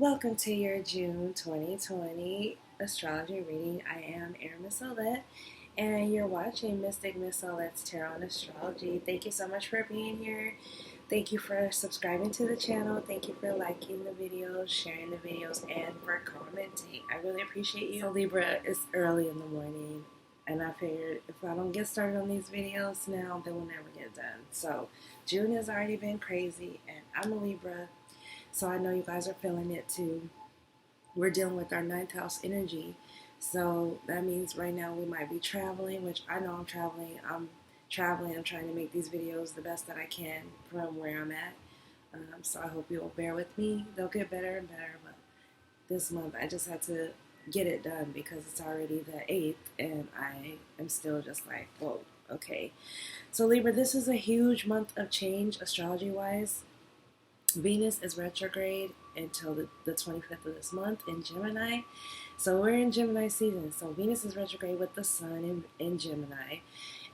Welcome to your June 2020 astrology reading. I am Mizolette, and you're watching Mystic Mizolette's Tarot and Astrology. Thank you so much for being here. Thank you for subscribing to the channel. Thank you for liking the videos, sharing the videos, and for commenting. I really appreciate you. So Libra, it's early in the morning, and I figured if I don't get started on these videos now, they will never get done. So June has already been crazy, and I'm a Libra. So I know you guys are feeling it too. We're dealing with our ninth house energy. So that means right now we might be traveling, which I know I'm traveling. I'm trying to make these videos the best that I can from where I'm at. So I hope you'll bear with me. They'll get better and better. But this month I just had to get it done because it's already the 8th and I am still just like, whoa, okay. So Libra, this is a huge month of change astrology-wise. Venus is retrograde until the 25th of this month in Gemini. So we're in Gemini season. So Venus is retrograde with the sun in Gemini.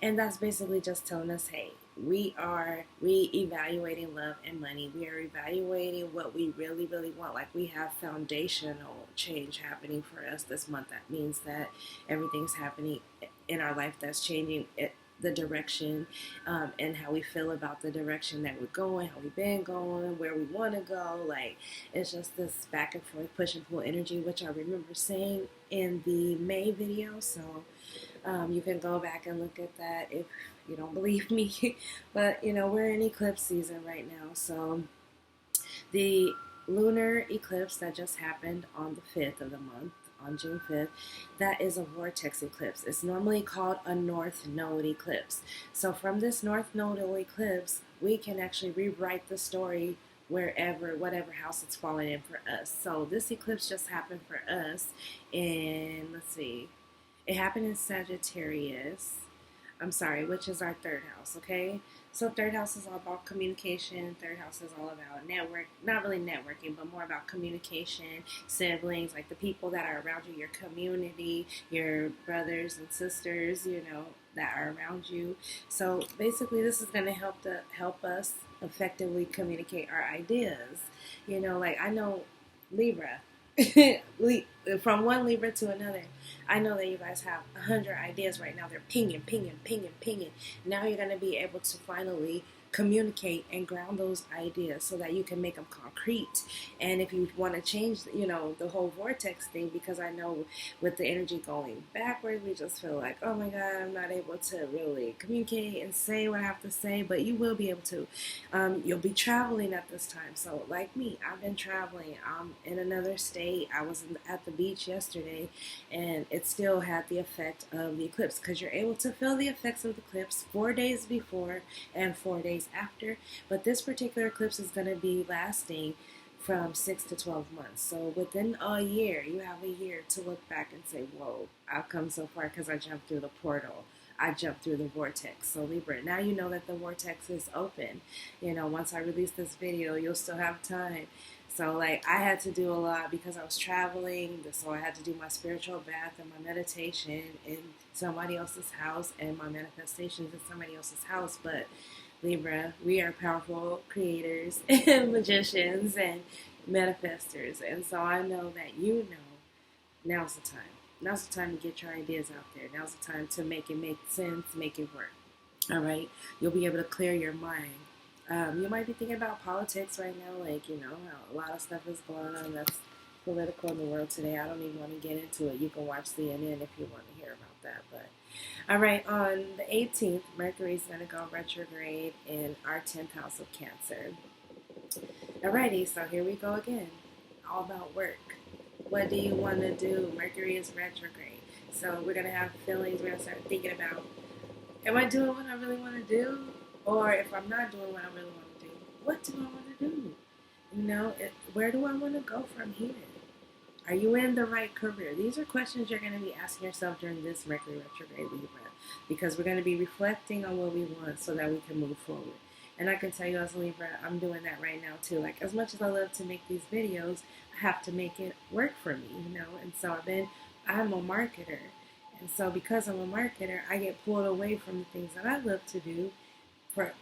And that's basically just telling us, hey, we are re-evaluating love and money. We are evaluating what we really, really want. Like we have foundational change happening for us this month. That means that everything's happening in our life that's changing the direction and how we feel about the direction that we're going, how we've been going, where we want to go. Like it's just this back and forth push and pull energy, which I remember saying in the May video. So you can go back and look at that if you don't believe me. But you know, we're in eclipse season right now. So the lunar eclipse that just happened on the 5th of the month, on June 5th, that is a vortex eclipse. It's normally called a north node eclipse. So from this north nodal eclipse, we can actually rewrite the story wherever, whatever house it's falling in for us. So this eclipse just happened for us in, let's see, it happened in Sagittarius. I'm sorry, which is our third house, okay? So third house is all about communication. Third house is all about network, not really networking, but more about communication, siblings, like the people that are around you, your community, your brothers and sisters, you know, that are around you. So basically this is going to help us effectively communicate our ideas. You know, like I know Libra, from one Libra to another. I know that you guys have 100 ideas right now. They're pinging, pinging, pinging, pinging. Now you're going to be able to finally communicate and ground those ideas so that you can make them concrete. And if you want to change, you know, the whole vortex thing, because I know with the energy going backwards, we just feel like, oh my God, I'm not able to really communicate and say what I have to say, but you will be able to. You'll be traveling at this time. So like me, I've been traveling. I'm in another state. I was at the beach yesterday and it still had the effect of the eclipse because you're able to feel the effects of the eclipse 4 days before and 4 days after, but this particular eclipse is going to be lasting from 6 to 12 months. So within a year, you have a year to look back and say, whoa, I've come so far because I jumped through the portal. I jumped through the vortex. So Libra, now you know that the vortex is open. You know, once I release this video, you'll still have time. So like I had to do a lot because I was traveling. So I had to do my spiritual bath and my meditation in somebody else's house and my manifestations in somebody else's house. But Libra, we are powerful creators and magicians and manifestors. And so I know that you know now's the time. Now's the time to get your ideas out there. Now's the time to make it make sense, make it work. All right? You'll be able to clear your mind. You might be thinking about politics right now, like, you know, a lot of stuff is going on that's political in the world today. I don't even want to get into it. You can watch CNN if you want to hear about that. But all right, on the 18th, Mercury is going to go retrograde in our 10th house of Cancer. Alrighty, so here we go again. All about work. What do you want to do? Mercury is retrograde. So we're going to have feelings. We're going to start thinking about, am I doing what I really want to do? Or if I'm not doing what I really want to do, what do I want to do? You know, where do I want to go from here? Are you in the right career? These are questions you're going to be asking yourself during this Mercury retrograde, Libra, because we're going to be reflecting on what we want so that we can move forward. And I can tell you as Libra, I'm doing that right now too. Like as much as I love to make these videos, I have to make it work for me, you know. And so I'm a marketer. And so because I'm a marketer, I get pulled away from the things that I love to do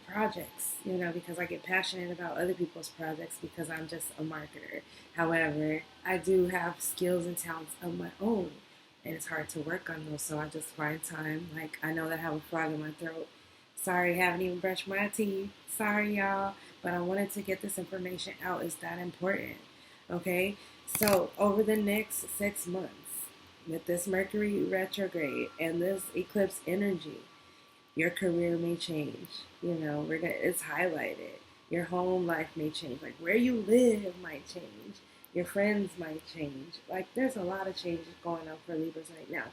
projects, because I get passionate about other people's projects because I'm just a marketer. However, I do have skills and talents of my own, and it's hard to work on those, so I just find time. Like, I know that I have a frog in my throat. Sorry, haven't even brushed my teeth. Sorry, y'all, but I wanted to get this information out. It's that important, okay? So, over the next 6 months, with this Mercury retrograde and this eclipse energy, your career may change. It's highlighted. Your home life may change. Like, where you live might change. Your friends might change. Like, there's a lot of changes going on for Libras right now.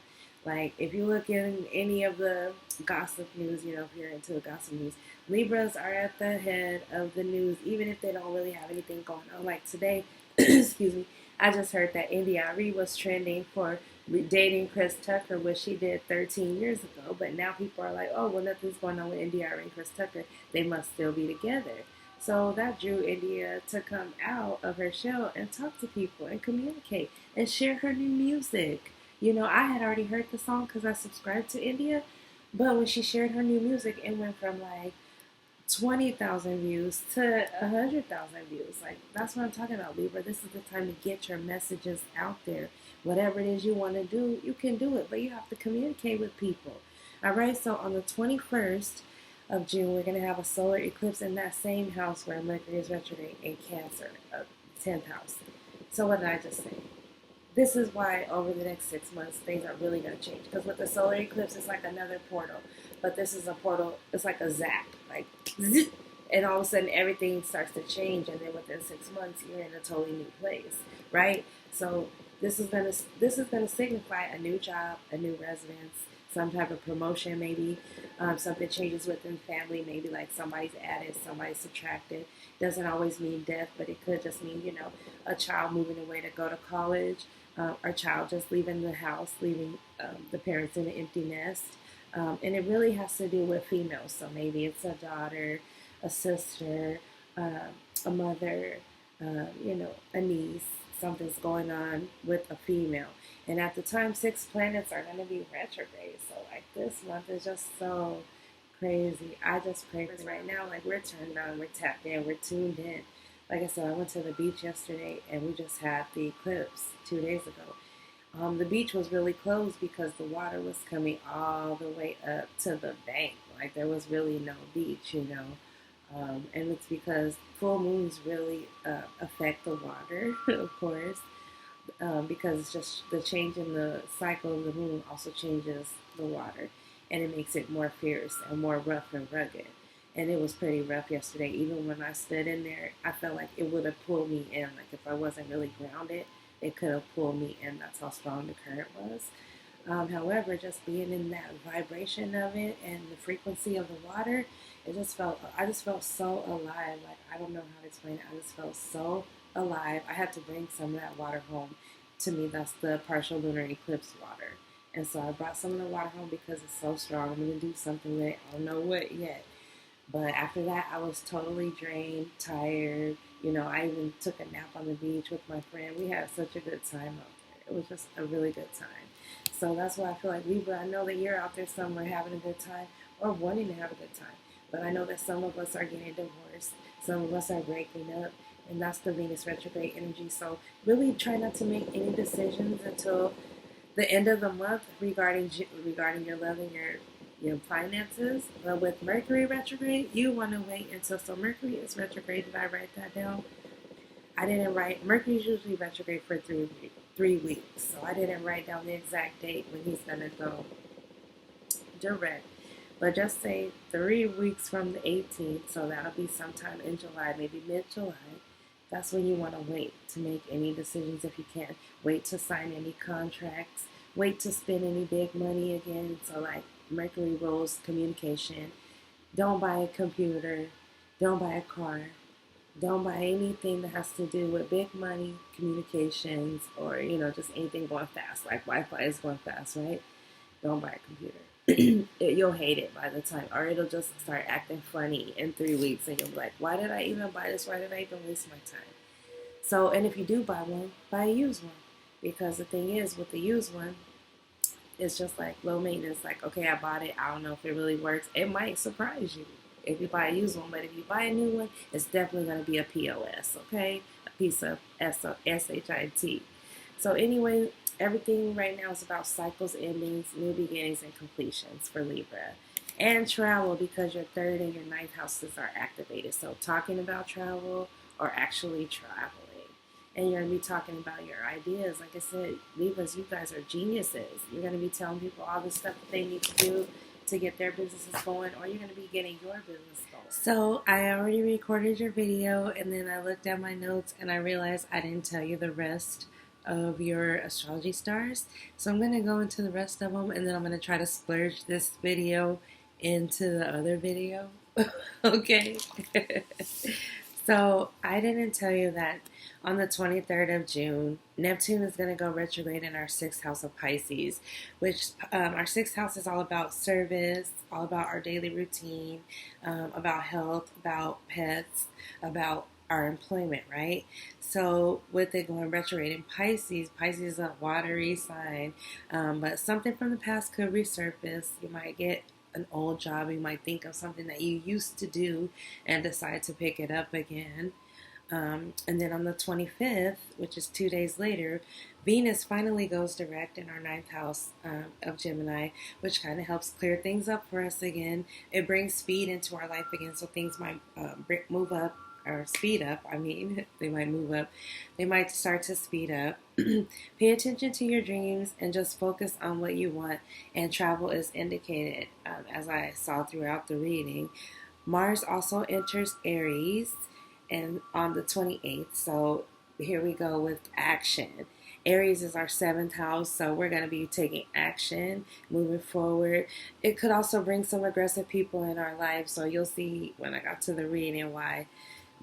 Like, if you look in any of the gossip news, if you're into the gossip news, Libras are at the head of the news, even if they don't really have anything going on. Like today, excuse me, I just heard that India was trending for dating Chris Tucker, which she did 13 years ago. But now people are like, oh, well, nothing's going on with India and Chris Tucker. They must still be together. So that drew India to come out of her shell and talk to people and communicate and share her new music. I had already heard the song because I subscribed to India. But when she shared her new music, it went from like 20,000 views to 100,000 views. Like, that's what I'm talking about, Libra. This is the time to get your messages out there. Whatever it is you want to do, you can do it, but you have to communicate with people. All right, so on the 21st of June, we're going to have a solar eclipse in that same house where Mercury is retrograde in Cancer, 10th house. So what did I just say? This is why over the next 6 months, things are really going to change. Because with the solar eclipse, it's like another portal. But this is a portal, it's like a zap. Like, zip, and all of a sudden, everything starts to change. And then within 6 months, you're in a totally new place, right? So this is gonna signify a new job, a new residence, some type of promotion maybe. Something changes within family, maybe like somebody's added, somebody's subtracted. Doesn't always mean death, but it could just mean, a child moving away to go to college, or child just leaving the house, leaving the parents in an empty nest. And it really has to do with females. So maybe it's a daughter, a sister, a mother, a niece. Something's going on with a female. And at the time, 6 planets are going to be retrograde. So, like, this month is just so crazy. I just pray for right now. Like, we're turned on, we're tapped in, we're tuned in. Like I said, I went to the beach yesterday, and we just had the eclipse 2 days ago. The beach was really closed because the water was coming all the way up to the bank. Like, there was really no beach, and it's because full moons really affect the water, of course, because it's just the change in the cycle of the moon also changes the water, and it makes it more fierce and more rough and rugged. And it was pretty rough yesterday. Even when I stood in there, I felt like it would have pulled me in. Like, if I wasn't really grounded, it could have pulled me in. That's how strong the current was. However, just being in that vibration of it and the frequency of the water, I just felt so alive. Like, I don't know how to explain it. I just felt so alive. I had to bring some of that water home. To me, that's the partial lunar eclipse water. And so I brought some of the water home because it's so strong. I'm going to do something with it. I don't know what yet. But after that, I was totally drained, tired. I even took a nap on the beach with my friend. We had such a good time out there. It was just a really good time. So that's why I feel like, Libra, I know that you're out there somewhere having a good time or wanting to have a good time. But I know that some of us are getting divorced. Some of us are breaking up. And that's the Venus retrograde energy. So really try not to make any decisions until the end of the month regarding your love and your finances. But with Mercury retrograde, you want to wait until, so Mercury is retrograde. Did I write that down? I didn't write. Mercury's usually retrograde for 3 weeks, so I didn't write down the exact date when he's gonna go direct. But just say 3 weeks from the 18th, so that'll be sometime in July, maybe mid-July. That's when you want to wait to make any decisions if you can. Wait to sign any contracts. Wait to spend any big money again. So like Mercury rules communication. Don't buy a computer. Don't buy a car. Don't buy anything that has to do with big money, communications, or, just anything going fast. Like Wi-Fi is going fast, right? Don't buy a computer. You'll hate it by the time, or it'll just start acting funny in 3 weeks, and you'll be like, why did I even buy this? Why did I even waste my time? So, and if you do buy one, buy a used one. Because the thing is, with the used one, it's just like low maintenance. Like, okay, I bought it. I don't know if it really works. It might surprise you. if you buy a used one. But if you buy a new one, it's definitely going to be a POS, okay? A piece of SHIT. So anyway, everything right now is about cycles, endings, new beginnings, and completions for Libra. And travel, because your third and your ninth houses are activated. So talking about travel or actually traveling. And you're going to be talking about your ideas. Like I said, Libras, you guys are geniuses. You're going to be telling people all the stuff that they need to do to get their businesses going, or you're going to be getting your business going. So I already recorded your video, and then I looked at my notes, and I realized I didn't tell you the rest of your astrology stars. So I'm going to go into the rest of them, and then I'm going to try to splurge this video into the other video. Okay? So I didn't tell you that on the 23rd of June, Neptune is going to go retrograde in our sixth house of Pisces, which our sixth house is all about service, all about our daily routine, about health, about pets, about our employment, right? So with it going retrograde in Pisces, Pisces is a watery sign, but something from the past could resurface. You might get an old job. You might think of something that you used to do and decide to pick it up again. And then on the 25th, which is 2 days later, Venus finally goes direct in our ninth house of Gemini, which kind of helps clear things up for us again. It brings speed into our life again, so things might move up, or speed up. I mean, they might move up. They might start to speed up. Pay attention to your dreams and just focus on what you want. And travel is indicated, as I saw throughout the reading. Mars also enters Aries and on the 28th. So here we go with action. Aries is our seventh house, so we're going to be taking action, moving forward. It could also bring some aggressive people in our life, so you'll see when I got to the reading why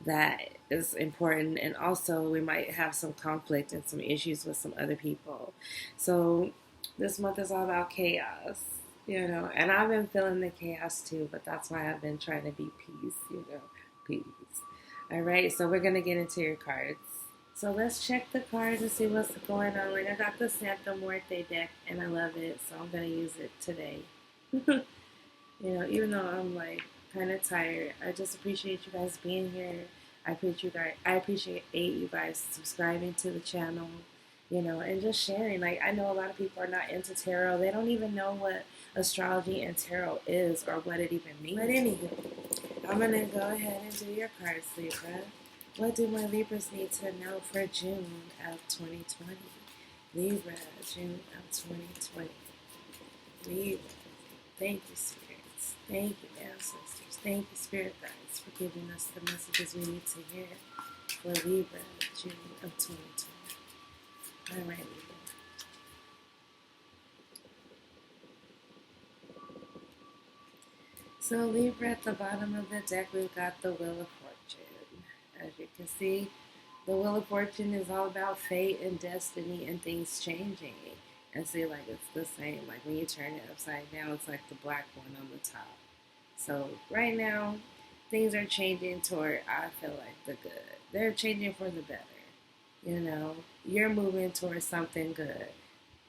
that is important. And also we might have some conflict and some issues with some other people. So this month is all about chaos, and I've been feeling the chaos too, but that's why I've been trying to be peace, peace. All right, so we're going to get into your cards. So let's check the cards and see what's going on. Like, I got the Santa Muerte deck, and I love it, so I'm going to use it today. Even though I'm, kind of tired, I just appreciate you guys being here. I appreciate you guys subscribing to the channel, and just sharing. Like, I know a lot of people are not into tarot. They don't even know what astrology and tarot is or what it even means. But anywho, I'm going to go ahead and do your cards, Libra. What do my Libras need to know for June of 2020? Libra, June of 2020. Libra, thank you, spirits. Thank you, ancestors. Thank you, spirit guides, for giving us the messages we need to hear for Libra, June of 2020. All right, Libra. So Libra, at the bottom of the deck, we've got the Wheel of Fortune. As you can see, the Wheel of Fortune is all about fate and destiny and things changing. And see, it's the same. Like, when you turn it upside down, it's like the black one on the top. So right now, things are changing toward, I feel like, the good. They're changing for the better. You're moving towards something good.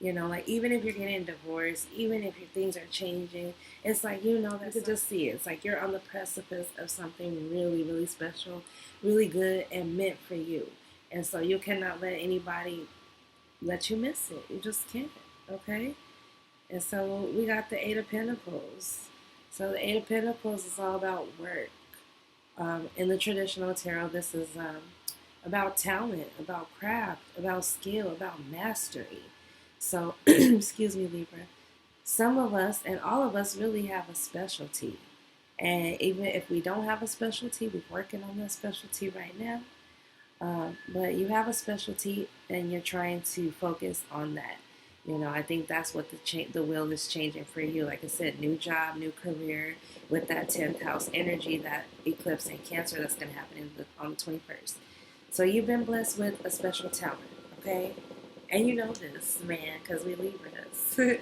Even if you're getting divorced, even if your things are changing, it's like, you could just see it. It's like you're on the precipice of something really, really special, really good, and meant for you. And so you cannot let anybody let you miss it. You just can't, okay? And so we got the Eight of Pentacles. So the Eight of Pentacles is all about work. In the traditional tarot, this is about talent, about craft, about skill, about mastery. So, excuse me, Libra. Some of us, and all of us, really have a specialty. And even if we don't have a specialty, we're working on that specialty right now. But you have a specialty, and you're trying to focus on that. I think that's what the wheel is changing for you. Like I said, new job, new career, with that 10th house energy, that eclipse in Cancer that's going to happen on the 21st. So you've been blessed with a special talent, okay? And you know this, man, because we Libras.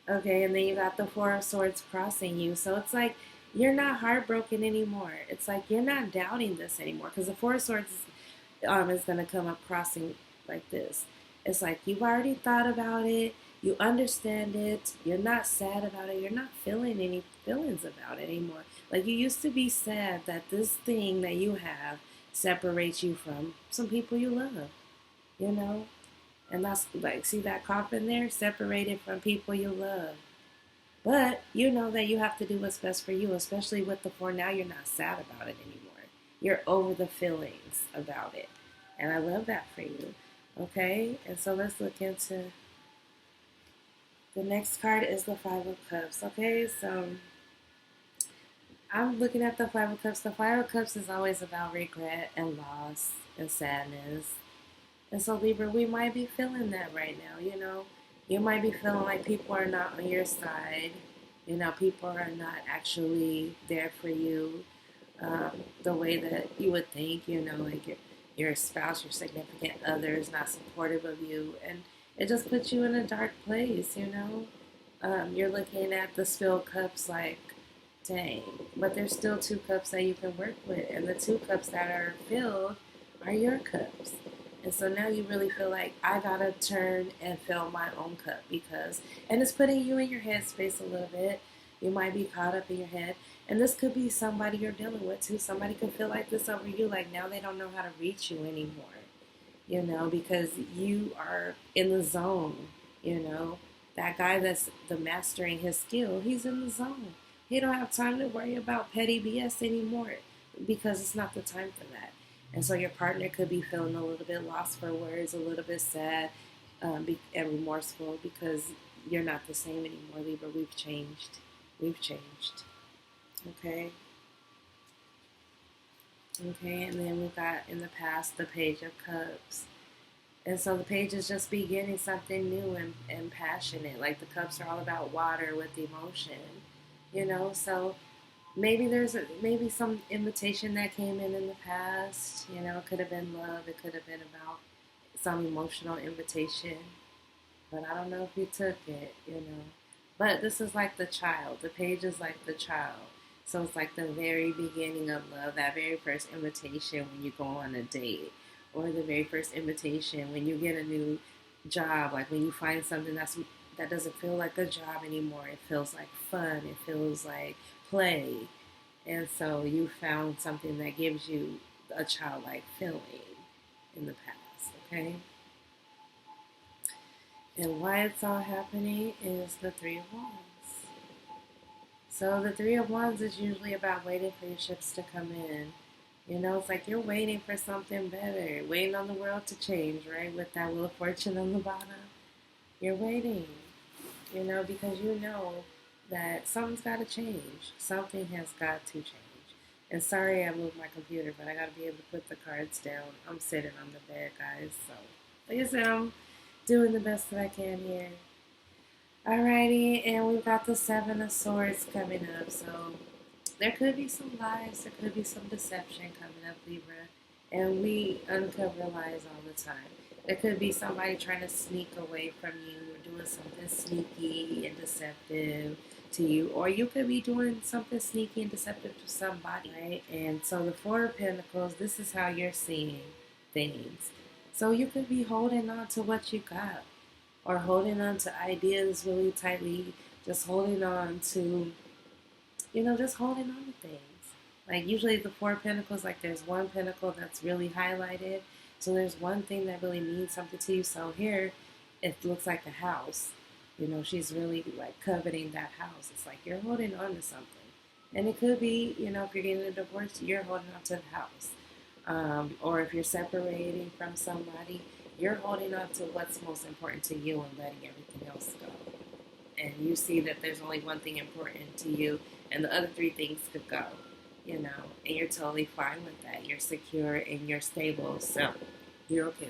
Okay, and then you got the Four of Swords crossing you. So it's like you're not heartbroken anymore. It's like you're not doubting this anymore, because the Four of Swords is going to come up crossing like this. It's like you've already thought about it. You understand it. You're not sad about it. You're not feeling any feelings about it anymore. Like you used to be sad that this thing that you have separates you from some people you love, you know? And that's like, see that coffin there? Separated from people you love. But you know that you have to do what's best for you, especially with the four. Now you're not sad about it anymore. You're over the feelings about it. And I love that for you. Okay? And so let's look into the next card is the Five of Cups. Okay? So I'm looking at the Five of Cups. The Five of Cups is always about regret and loss and sadness. And so, Libra, we might be feeling that right now, you know. You might be feeling like people are not on your side. You know, people are not actually there for you the way that you would think, you know, like your spouse, your significant other is not supportive of you. And it just puts you in a dark place, you know. You're looking at the spilled cups like, dang, but there's still two cups that you can work with. And the two cups that are filled are your cups. And so now you really feel like I gotta turn and fill my own cup because, and it's putting you in your headspace a little bit. You might be caught up in your head. And this could be somebody you're dealing with too. Somebody could feel like this over you, like now they don't know how to reach you anymore, you know, because you are in the zone, you know. That guy that's the mastering his skill, he's in the zone. He don't have time to worry about petty BS anymore because it's not the time for that. And so your partner could be feeling a little bit lost for words, a little bit sad and remorseful because you're not the same anymore, Libra. We've changed. We've changed. Okay. Okay, and then we've got in the past the Page of Cups. And so the page is just beginning something new and passionate. Like the cups are all about water with emotion, you know? So maybe maybe some invitation that came in the past, you know, it could have been love, it could have been about some emotional invitation, but I don't know if you took it, you know. But this is like the child. The page is like the child. So it's like the very beginning of love, that very first invitation when you go on a date, or the very first invitation when you get a new job, like when you find something that doesn't feel like a job anymore. It feels like fun. It feels like play. And so you found something that gives you a childlike feeling in the past, okay? And why it's all happening is the Three of Wands. So the Three of Wands is usually about waiting for your ships to come in. You know, it's like you're waiting for something better, waiting on the world to change, right? With that Wheel of Fortune on the bottom. You're waiting, you know, because you know that something's got to change. Something has got to change. And sorry I moved my computer, but I got to be able to put the cards down. I'm sitting on the bed, guys. So, like I said, I'm doing the best that I can here. Alrighty, and we've got the Seven of Swords coming up. So, there could be some lies, there could be some deception coming up, Libra. And we uncover lies all the time. There could be somebody trying to sneak away from you or doing something sneaky and deceptive to you. Or you could be doing something sneaky and deceptive to somebody, right? And so the Four of Pentacles, this is how you're seeing things. So you could be holding on to what you got, or holding on to ideas really tightly, just holding on to, you know, just holding on to things. Like usually the Four of Pentacles, like there's one pentacle that's really highlighted. So there's one thing that really means something to you. So here it looks like a house. You know, she's really like coveting that house. It's like you're holding on to something. And it could be, you know, if you're getting a divorce, you're holding on to the house. Or if you're separating from somebody, you're holding on to what's most important to you and letting everything else go. And you see that there's only one thing important to you, and the other three things could go, you know, and you're totally fine with that. You're secure and you're stable, so you're okay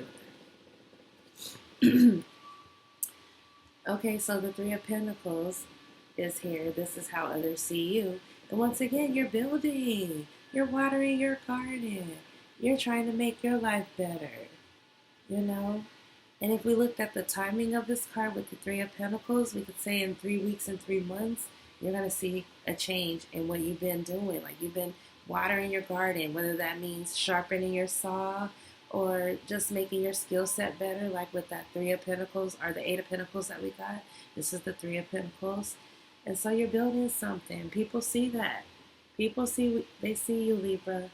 with that. Okay, so the Three of Pentacles is here. This is how others see you. And once again, you're building. You're watering your garden. You're trying to make your life better, you know? And if we looked at the timing of this card with the Three of Pentacles, we could say in 3 weeks and 3 months, you're going to see a change in what you've been doing. Like you've been watering your garden, whether that means sharpening your saw or just making your skill set better, like with that Three of Pentacles or the Eight of Pentacles that we got. This is the Three of Pentacles. And so you're building something. People see that. People see, they see you, Libra.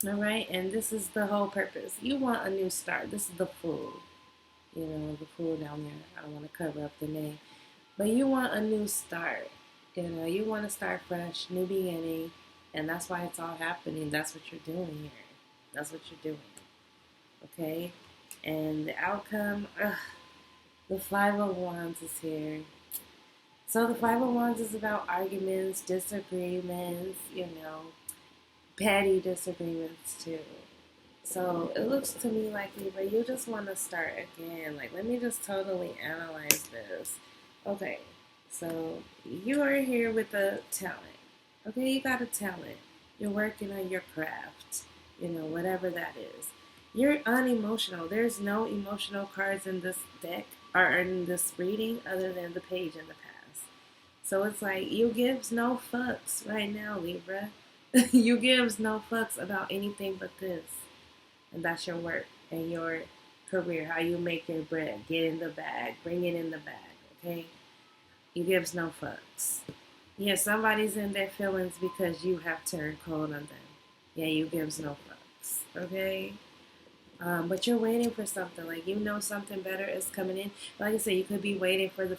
All right? And this is the whole purpose. You want a new start. This is the Fool. You know, the Fool down there. I don't want to cover up the name. But you want a new start. You know, you want to start fresh, new beginning. And that's why it's all happening. That's what you're doing here. That's what you're doing. Okay? And the outcome, the Five of Wands is here. So the Five of Wands is about arguments, disagreements, you know, petty disagreements too. So it looks to me like, Libra, you just want to start again. Like, let me just totally analyze this. Okay, so you are here with a talent. Okay, you got a talent. You're working on your craft, you know, whatever that is. You're unemotional. There's no emotional cards in this deck or in this reading other than the Page in the past. So it's like you gives no fucks right now, Libra. You gives no fucks about anything but this. And that's your work and your career, how you make your bread, get in the bag, bring it in the bag, okay? You gives no fucks. Yeah, somebody's in their feelings because you have turned cold on them. Yeah, you gives no fucks, okay? But you're waiting for something. Like, you know something better is coming in. Like I said, you could be waiting for the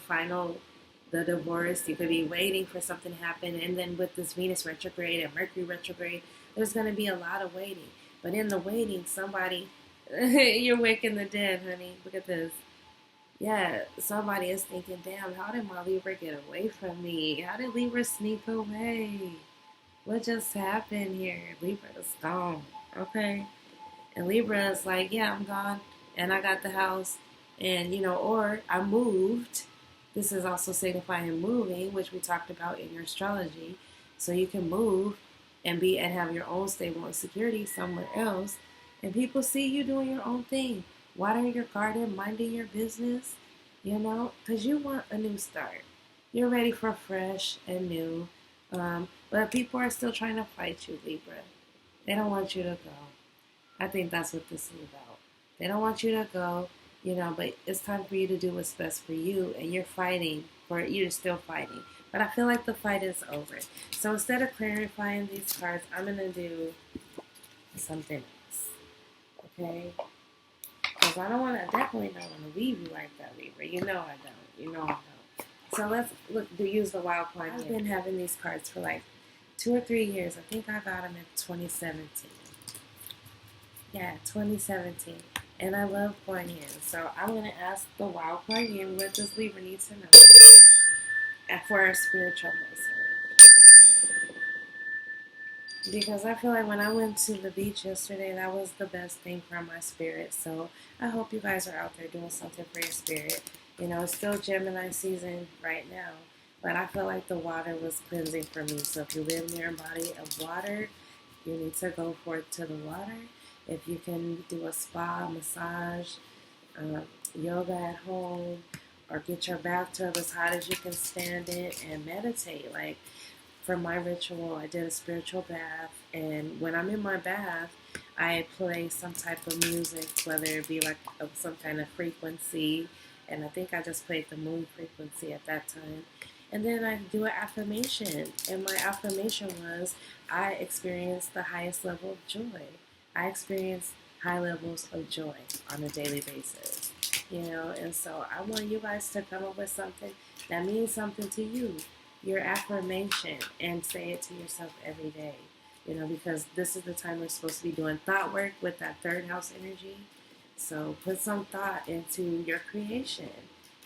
divorce. You could be waiting for something to happen. And then with this Venus retrograde and Mercury retrograde, there's going to be a lot of waiting. But in the waiting, somebody, you're waking the dead, honey. Look at this. Yeah, somebody is thinking, damn, how did my Libra get away from me? How did Libra sneak away? What just happened here? Libra is gone, okay? And Libra is like, yeah, I'm gone, and I got the house, and, you know, or I moved. This is also signifying moving, which we talked about in your astrology. So you can move and have your own stable and security somewhere else, and people see you doing your own thing, watering your garden, minding your business, you know, because you want a new start. You're ready for fresh and new, but people are still trying to fight you, Libra. They don't want you to go. I think that's what this is about. They don't want you to go, you know, but it's time for you to do what's best for you, and you're fighting for it. You're still fighting. But I feel like the fight is over. So instead of clarifying these cards, I'm going to do something else. Okay? Because I don't want to, definitely don't want to leave you like that, Libra. You know I don't. You know I don't. So let's use the wild card. I've been having these cards for like 2 or 3 years. I think I got them in 2017. Yeah, 2017. And I love Kuan Yin. So I'm going to ask the wild Kuan Yin what does Libra need to know for our spiritual message. Because I feel like when I went to the beach yesterday, that was the best thing for my spirit. So I hope you guys are out there doing something for your spirit. You know, it's still Gemini season right now. But I feel like the water was cleansing for me. So if you live near a body of water, you need to go forth to the water. If you can do a spa, massage, yoga at home, or get your bathtub as hot as you can stand it and meditate. Like, for my ritual, I did a spiritual bath, and when I'm in my bath, I play some type of music, whether it be like some kind of frequency, and I think I just played the moon frequency at that time. And then I do an affirmation, and my affirmation was, I experienced the highest level of joy. I experience high levels of joy on a daily basis, you know, and so I want you guys to come up with something that means something to you, your affirmation, and say it to yourself every day, you know, because this is the time we're supposed to be doing thought work with that third house energy. So put some thought into your creation.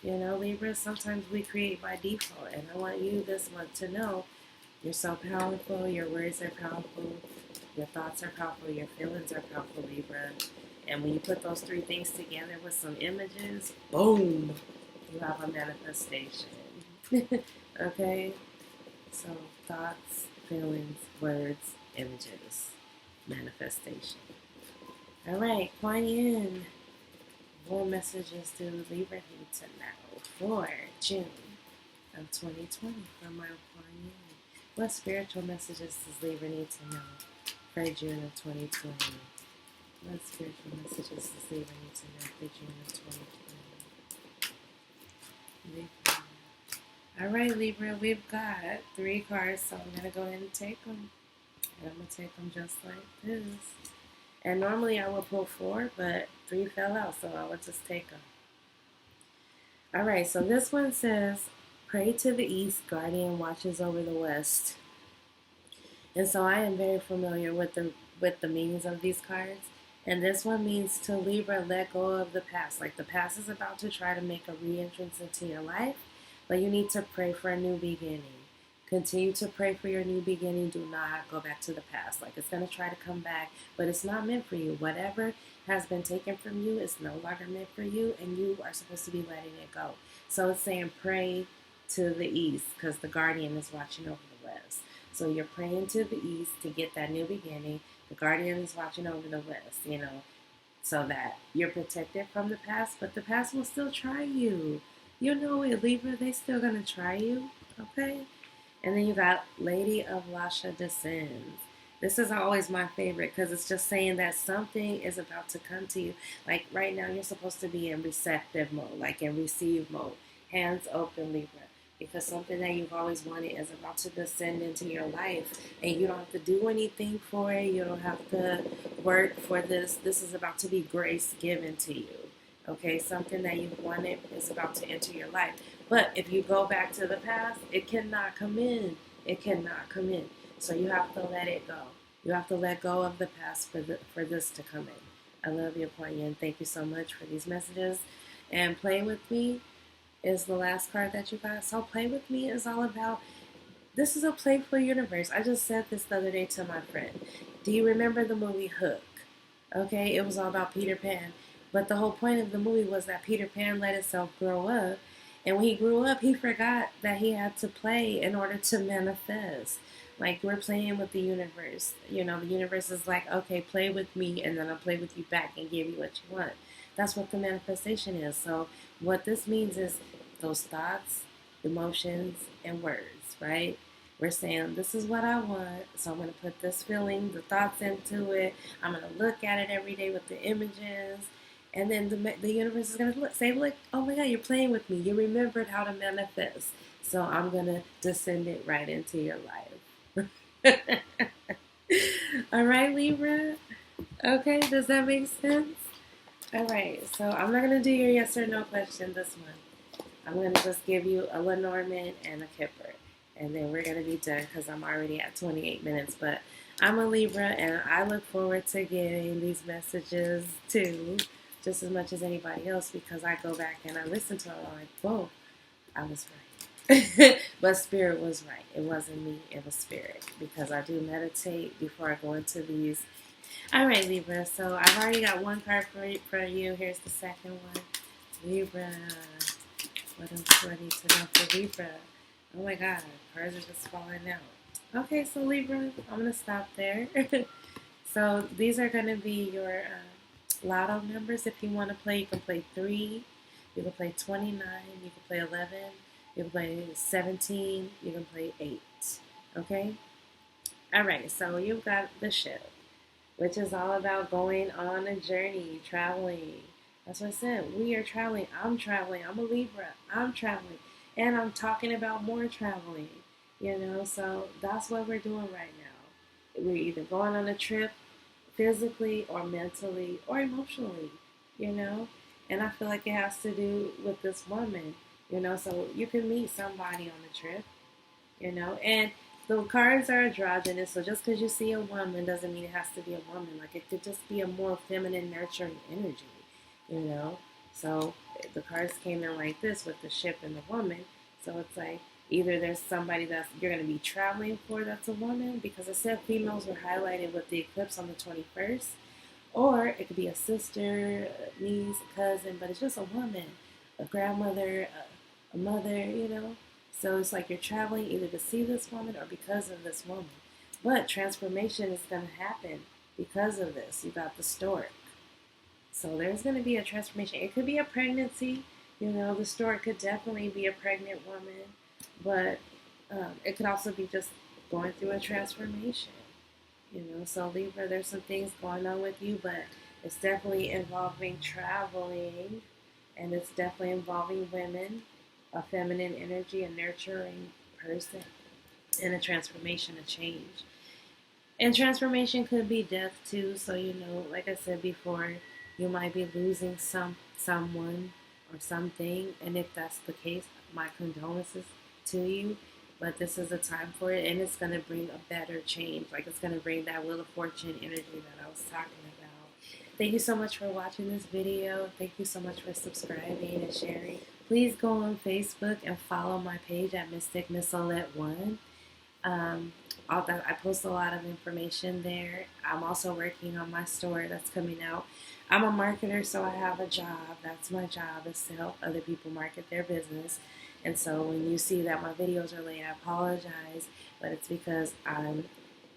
You know, Libra, sometimes we create by default, and I want you this month to know you're so powerful, your words are powerful, your thoughts are powerful, your feelings are powerful, Libra. And when you put those three things together with some images, boom, you have a manifestation. Okay? So thoughts, feelings, words, images, manifestation. All right, Kuan Yin. What messages do Libra need to know for June of 2020 from my Kuan Yin? What spiritual messages does Libra need to know for June of 2020? What spiritual messages does Libra need to know for June of 2020? Libra. All right, Libra, we've got 3 cards, so I'm going to go ahead and take them. And I'm going to take them just like this. And normally I would pull 4, but 3 fell out, so I would just take them. All right, so this one says, pray to the east, guardian watches over the west. And so I am very familiar with the meanings of these cards. And this one means to Libra, let go of the past. Like the past is about to try to make a re-entrance into your life, but you need to pray for a new beginning. Continue to pray for your new beginning. Do not go back to the past. Like it's going to try to come back, but it's not meant for you. Whatever has been taken from you is no longer meant for you, and you are supposed to be letting it go. So it's saying pray to the east because the guardian is watching over the west. So you're praying to the east to get that new beginning. The guardian is watching over the west, so that you're protected from the past, but the past will still try you. You know it, Libra, they still going to try you, okay? And then you got Lady of Lasha Descends. This is always my favorite because it's just saying that something is about to come to you. Like right now, you're supposed to be in receptive mode, like in receive mode. Hands open, Libra. Because something that you've always wanted is about to descend into your life. And you don't have to do anything for it. You don't have to work for this. This is about to be grace given to you. Okay, something that you've wanted is about to enter your life. But if you go back to the past, it cannot come in. It cannot come in. So you have to let it go. You have to let go of the past for this to come in. I love you, Poignant. Thank you so much for these messages. And Play With Me is the last card that you got. So Play With Me is all about, this is a playful universe. I just said this the other day to my friend. Do you remember the movie Hook? Okay, it was all about Peter Pan. But the whole point of the movie was that Peter Pan let himself grow up. And when he grew up, he forgot that he had to play in order to manifest. Like, we're playing with the universe. The universe is like, okay, play with me, and then I'll play with you back and give you what you want. That's what the manifestation is. So what this means is those thoughts, emotions, and words, right? We're saying, this is what I want, so I'm going to put this feeling, the thoughts into it. I'm going to look at it every day with the images. And then the universe is going to say, look, oh my God, you're playing with me. You remembered how to manifest. So I'm going to descend it right into your life. All right, Libra. Okay, does that make sense? All right, so I'm not going to do your yes or no question this month. I'm going to just give you a Lenormand and a Kipper. And then we're going to be done because I'm already at 28 minutes. But I'm a Libra, and I look forward to getting these messages too, just as much as anybody else, because I go back and I listen to it. I'm like, whoa, I was right. But Spirit was right. It wasn't me, it was Spirit, because I do meditate before I go into these. All right, Libra, so I've already got one card for you. Here's the second one. Libra, what else do I need to know for Libra? Oh my God, cards are just falling out. Okay, so Libra, I'm going to stop there. So these are going to be your lotto numbers. If you want to play, you can play 3, you can play 29, you can play 11, you can play 17, you can play 8. Okay? Alright, so you've got the Ship, which is all about going on a journey, traveling. That's what I said. We are traveling. I'm traveling. I'm a Libra. I'm traveling. And I'm talking about more traveling. So that's what we're doing right now. We're either going on a trip physically or mentally or emotionally, And I feel like it has to do with this woman, So you can meet somebody on the trip, And the cards are androgynous, so just because you see a woman doesn't mean it has to be a woman. Like, it could just be a more feminine, nurturing energy, So the cards came in like this with the Ship and the woman. So it's like, either there's somebody that you're going to be traveling for that's a woman, because I said females were highlighted with the eclipse on the 21st, or it could be a sister, a niece, a cousin, but it's just a woman, a grandmother, a mother, So it's like you're traveling either to see this woman or because of this woman. But transformation is going to happen because of this. You got the Stork. So there's going to be a transformation. It could be a pregnancy. The Stork could definitely be a pregnant woman. But it could also be just going through a transformation. So Libra, there's some things going on with you, but It's definitely involving traveling, and it's definitely involving women, a feminine energy, a nurturing person, and a transformation, a change. And transformation could be death too. So like I said before, you might be losing someone or something, and if that's the case, my condolences to you. But this is a time for it, and it's gonna bring a better change. Like it's gonna bring that Wheel of Fortune energy that I was talking about. Thank you so much for watching this video. Thank you so much for subscribing and sharing. Please go on Facebook and follow my page at Mystic Mizolette 1. I post a lot of information there. I'm also working on my store that's coming out. I'm a marketer, so I have a job. That's my job, is to help other people market their business. And so when you see that my videos are late, I apologize, but it's because I'm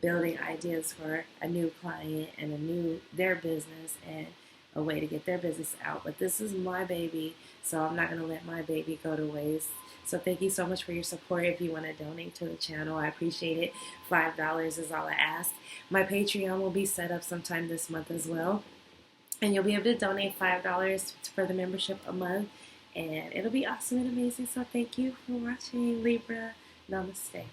building ideas for a new client and their business and a way to get their business out. But this is my baby, so I'm not going to let my baby go to waste. So thank you so much for your support. If you want to donate to the channel, I appreciate it. $5 is all I ask. My Patreon will be set up sometime this month as well. And you'll be able to donate $5 for the membership a month. And it'll be awesome and amazing. So thank you for watching, Libra. Namaste.